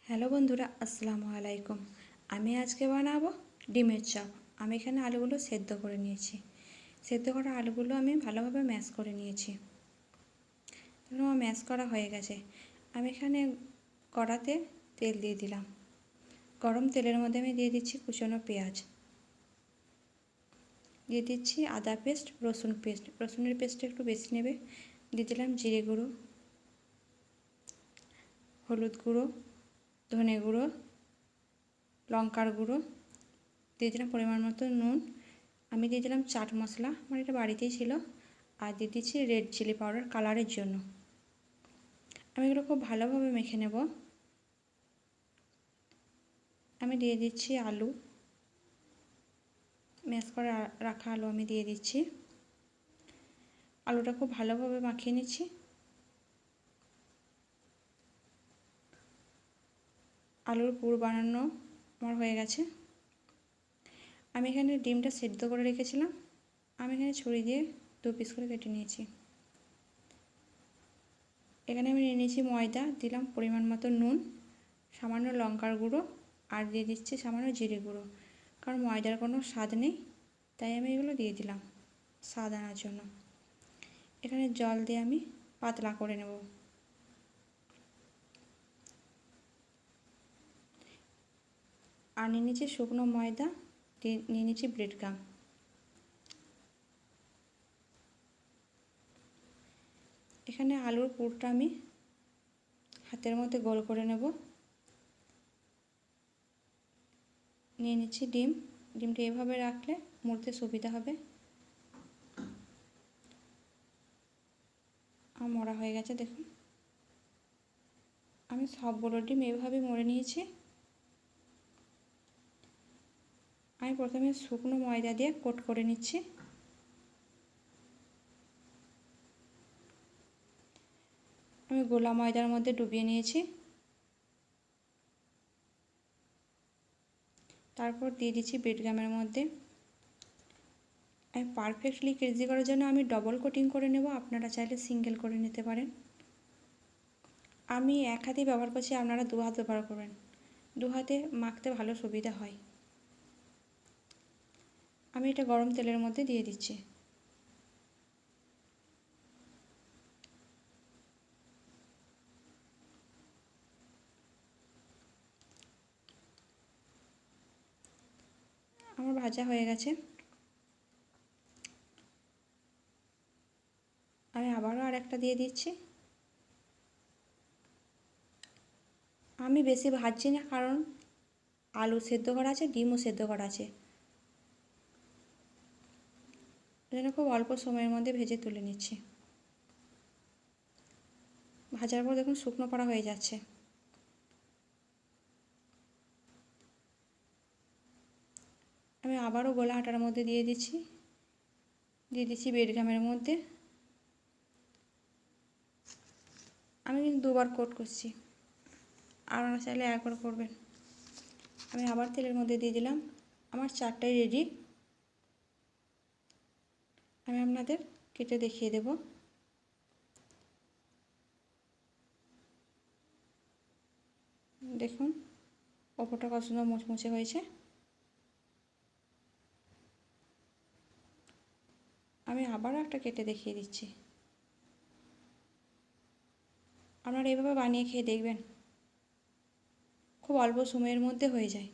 Hello বন্ধুরা, আসসালামু আলাইকুম। আমি আজকে বানাবো ডিমের চপ। আমি এখানে আলুগুলো সেদ্ধ করে নিয়েছি। সেদ্ধ করা আলুগুলো আমি ভালোভাবে ম্যাশ করে নিয়েছি। আমার ম্যাশ করা হয়ে গেছে। আমি এখানে কড়াতে তেল দিয়ে দিলাম। গরম তেলের মধ্যে আমি দিয়ে দিচ্ছি কুচনো পেঁয়াজ, দিয়ে দিচ্ছি আদা পেস্ট, রসুন পেস্ট। রসুনের পেস্টটা একটু বেশি নেবে। দিয়ে দিলাম জিরে গুঁড়ো, হলুদ গুঁড়ো, ধনে গুঁড়ো, লঙ্কার গুঁড়ো, দিয়ে দিলাম পরিমাণ মতো নুন। আমি দিয়ে দিলাম চাট মশলা, আমার এটা বাড়িতেই ছিল। আর দিয়ে দিচ্ছি রেড চিলি পাউডার কালারের জন্য। আমি এগুলো খুব ভালোভাবে মেখে নেব। আমি দিয়ে দিচ্ছি আলু, ম্যাশ করে রাখা আলু আমি দিয়ে দিচ্ছি। আলুটা খুব ভালোভাবে মাখিয়ে নিচ্ছি। আলুর পুর বানানো আমার হয়ে গেছে। আমি এখানে ডিমটা সেদ্ধ করে রেখেছিলাম, আমি এখানে ছুরি দিয়ে 2 পিস করে কেটে নিয়েছি। এখানে আমি নিয়ে নিয়েছি ময়দা, দিলাম পরিমাণ মতো নুন, সামান্য লঙ্কার গুঁড়ো, আর দিয়ে দিচ্ছি সামান্য জিরে গুঁড়ো। কারণ ময়দার কোনো স্বাদ নেই, তাই আমি এগুলো দিয়ে দিলাম স্বাদ আনার জন্য। এখানে জল দিয়ে আমি পাতলা করে নেব। আর নিয়ে নিচ্ছি শুকনো ময়দা, নিয়ে নিচ্ছি ব্রেড গাম। এখানে আলুর পুরটা আমি হাতের মধ্যে গোল করে নেব। নিয়ে নিচ্ছি ডিম। ডিমটা এভাবে রাখলে মুড়তে সুবিধা হবে। আমার মরা হয়ে গেছে, দেখুন। আমি সবগুলো ডিম এভাবে মুড়ে নিয়েছি। আমি প্রথমে শুকনো ময়দা দিয়ে কোট করে নিচ্ছি। আমি গোলা ময়দার মধ্যে ডুবিয়ে নিয়েছি। তারপর দিয়ে দিচ্ছি ব্রেড গামের মধ্যে। আমি পারফেক্টলি ক্রিসপি করার জন্য আমি ডবল কোটিং করে নেব, আপনারা চাইলে সিঙ্গেল করে নিতে পারেন। আমি এক হাতেই ব্যবহার করছি, আপনারা 2 হাত ব্যবহার করবেন। 2 হাতে মাখতে ভালো সুবিধা হয়। আমি এটা গরম তেলের মধ্যে দিয়ে দিচ্ছি। আমার ভাজা হয়ে গেছে। আমি আবারও আরেকটা দিয়ে দিচ্ছি। আমি বেশি ভাজছি না, কারণ আলু সেদ্ধ করা আছে, ডিমও সেদ্ধ করা আছে, জন্য খুব অল্প সময়ের মধ্যে ভেজে তুলে নিচ্ছি। ভাজার পর দেখুন শুকনো করা হয়ে যাচ্ছে। আমি আবারও গোলা আটার মধ্যে দিয়ে দিচ্ছি ব্রেড গামের মধ্যে। আমি কিন্তু 2 বার কোট করছি, আপনারা চাইলে একবার করবেন। আমি আবার তেলের মধ্যে দিয়ে দিলাম। আমার 4টাই রেডি। আমি আপনাদের কেটে দেখিয়ে দেব। দেখুন ওপরটা কত সুন্দর মুচমুচে হয়েছে। আমি আবারও একটা কেটে দেখিয়ে দিচ্ছি। আপনারা এইভাবে বানিয়ে খেয়ে দেখবেন, খুব অল্প সময়ের মধ্যে হয়ে যায়।